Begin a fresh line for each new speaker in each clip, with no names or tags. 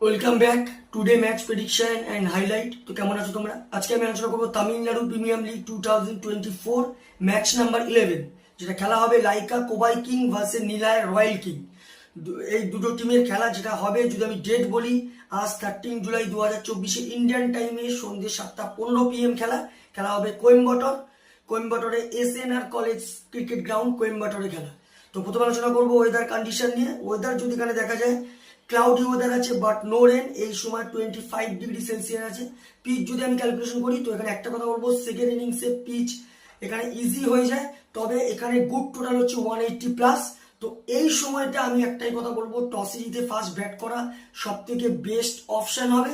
Welcome back today match prediction and highlight. তো কেমন আছো তোমরা? আজকে আমি আলোচনা করবো Tamil Nadu premium league 2024 match number 11, যেটা খেলা হবে লাইকা কোবাই কিং ভার্সেস নীলায় রয়্যাল কিং। এই দুটো টিমের খেলা যেটা হবে, যদি আমি ডেট বলি, আজ 13 জুলাই 2024 ইন্ডিয়ান টাইমে সন্ধ্যে 7:15 PM খেলা হবে কোয়েম্বাটোরে SNR কলেজ ক্রিকেট গ্রাউন্ড, কোয়েম্বাটোরে খেলা। তো প্রথমে আলোচনা করবো ওয়েদার কন্ডিশন নিয়ে। ওয়েদার যদি এখানে দেখা যায়, ক্লাউডি ওয়েদার আছে বাট নো রেন, এই সময় 25°C আছে। পিচ যদি আমি ক্যালকুলেশন করি, তো এখানে একটা কথা বলবো, সেকেন্ড ইনিংসে পিচ এখানে ইজি হয়ে যায়, তবে এখানে গুড টোটাল হচ্ছে 180+। তো এই সময়টা আমি একটাই কথা বলবো, টসে জিতে ফার্স্ট ব্যাট করা সব থেকে বেস্ট অপশন হবে।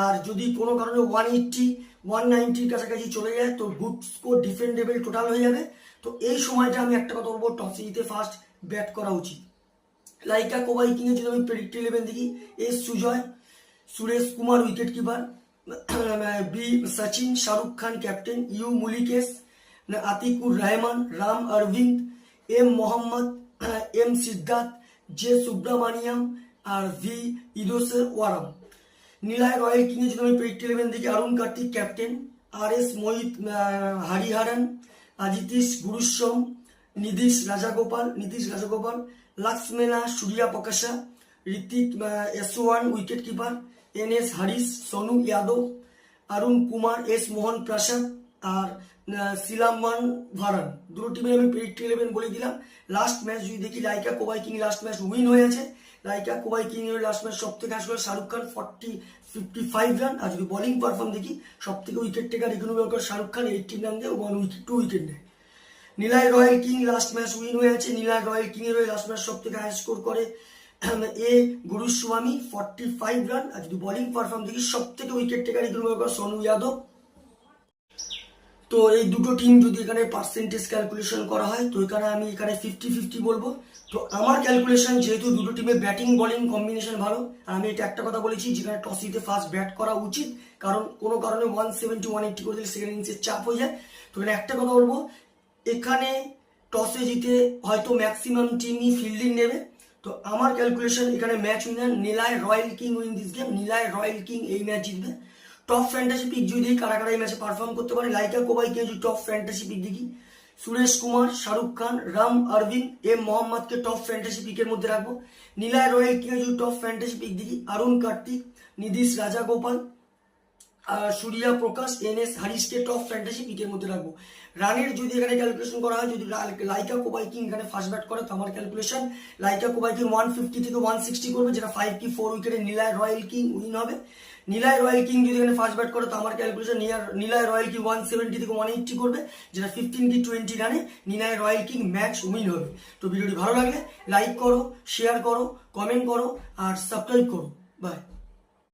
আর যদি কোনো কারণে 180-190 কাছাকাছি চলে যায়, তো গুড স্কোর ডিফেন্ডেবল টোটাল হয়ে যাবে। তো এই সময়টা আমি একটা কথা বলবো, টসে জিতে ফার্স্ট ব্যাট করা উচিত। লাইকা কোবাই কিং এর যদি আমি প্রেডিক্ট 11 দেখি, S Sujay, Suresh Kumar wicket keeper, B Sachin, Shahrukh Khan captain, U Mulikesh, Atikur Rahman, Ram Arvind, M Mohammad, M Siddharth, J Subramaniam আর ভি ইদোসের ওয়ারাম। নীলায় রয়্যাল কিং এর যদি আমি প্রেডিক্ট 11 দেখি, Arun Karthik captain, R S Mohit Hariharan, Ajitesh Guruswamy, Nitish Rajagopal, Lakshmesha Surya Prakash, Ritik S1 wicket keeper, NS Haris, Sonu Yadav, Arun Kumar, S Mohan Prasad আর সিলামান ভারান। দুটো টিমে আমি প্রেডিক্ট 11 বলে দিলাম। লাস্ট ম্যাচ যদি দেখি, লাইকা কোবাই কিং লাস্ট ম্যাচ উইন হয়েছে। লাইকা কোবাই কিং এর লাস্ট ম্যাচ সব থেকে আসলে শাহরুখ খান 55 রান। আর যদি বোলিং পারফর্ম দেখি, সব থেকে wicket taker economical Shahrukh Khan 18 run দিয়ে 2 উইকেট নেয়। Nellai royal king last match win হয়ে আছে। নীলায় রয়্যাল কিং এর হয়ে লাস্ট ম্যাচ সব থেকে হাই স্কোর করে এ গুরুস্বামী 45 রান। আর যদি বোলিং পারফর্ম দেখি, সব থেকে wicket taker economical Sonu Yadav. তো এই দুটো টিম যদি এখানে পার্সেন্টেজ ক্যালকুলেশন করা হয়, তো আমি এখানে 50-50 বলবো। তো আমার ক্যালকুলেশন, যেহেতু দুটো টিমের ব্যাটিং বোলিং কম্বিনেশন ভালো, আর আমি এটা একটা কথা বলেছি, যেখানে টস জিতে ফার্স্ট ব্যাট করা উচিত, কারণ কোনো কারণে 170-180 করে দিলে সেকেন্ড ইনিংসে চাপ হয়ে যায়। তো এখানে একটা কথা বলবো, এখানে টসে জিতে হয়তো ম্যাক্সিমাম টিমই ফিল্ডিং নেবে। তো আমার ক্যালকুলেশন, এখানে match winner Nellai royal king win this game. Nellai royal king এই ম্যাচ জিতবে। টপ ফ্যান্টাসি পিক যদি কারা কারা এই ম্যাচে পারফর্ম করতে পারে, লাইকা কোবাই কিং যদি টপ ফ্যান্টাসি পিক দেখি, সুরেশ কুমার, শাহরুখ খান, রাম অরবিন্দ, এম মোহাম্মদকে টপ ফ্যান্টাসি পিকের মধ্যে রাখবো। নীলায় রয়্যাল কিং যদি টপ ফ্যান্টাসি পিক দেখি, অরুণ কার্তিক, নীতিশ রাজাগোপাল, সূর্যা প্রকাশ, NS হারিসকে টপ ফ্যান্টাসি পিকের মধ্যে রাখবো। রানের যদি এখানে ক্যালকুলেশন করা হয়, যদি লাইকা কোবাই কিং এখানে ফার্স্ট ব্যাট করে, তো আমার ক্যালকুলেশন লাইকা কোবাই কিং 150 থেকে 160 করবে, যেটা 5 কি 4 উইকেটে নীলায় রয়্যাল কিং উইন হবে। নীলায় রয়্যাল কিং যদি এখানে ফার্স্ট ব্যাট করে, তো আমার ক্যালকুলেশন নীলায় রয়্যাল কিং 170 থেকে 180 করবে, যেটা 15 কি 20 রানে নীলায় রয়্যাল কিং ম্যাচ উইন হবে। তো ভিডিওটি ভালো লাগলে লাইক করো, শেয়ার করো, কমেন্ট করো আর সাবস্ক্রাইব করো। বাই।